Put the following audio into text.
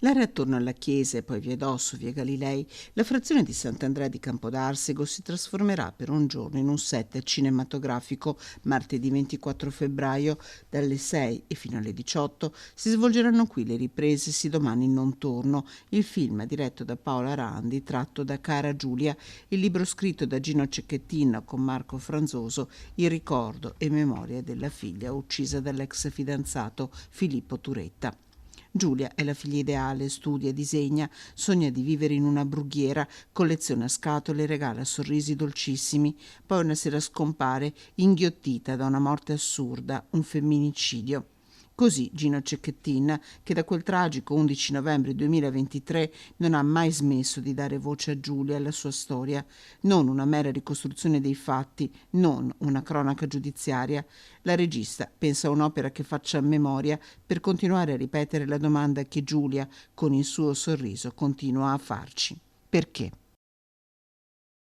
L'area attorno alla chiesa e poi via Dosso, via Galilei, la frazione di Sant'Andrea di Campodarsego si trasformerà per un giorno in un set cinematografico. Martedì 24 febbraio dalle 6 e fino alle 18 si svolgeranno qui le riprese Sì domani non torno, il film diretto da Paola Randi tratto da Cara Giulia, il libro scritto da Gino Cecchettin con Marco Franzoso, il ricordo e memoria della figlia uccisa dall'ex fidanzato Filippo Turetta. Giulia è la figlia ideale, studia, disegna, sogna di vivere in una brughiera, colleziona scatole, regala sorrisi dolcissimi. Poi una sera scompare, inghiottita da una morte assurda, un femminicidio. Così Gino Cecchettin, che da quel tragico 11 novembre 2023 non ha mai smesso di dare voce a Giulia e alla sua storia, non una mera ricostruzione dei fatti, non una cronaca giudiziaria. La regista pensa a un'opera che faccia memoria per continuare a ripetere la domanda che Giulia, con il suo sorriso, continua a farci. Perché?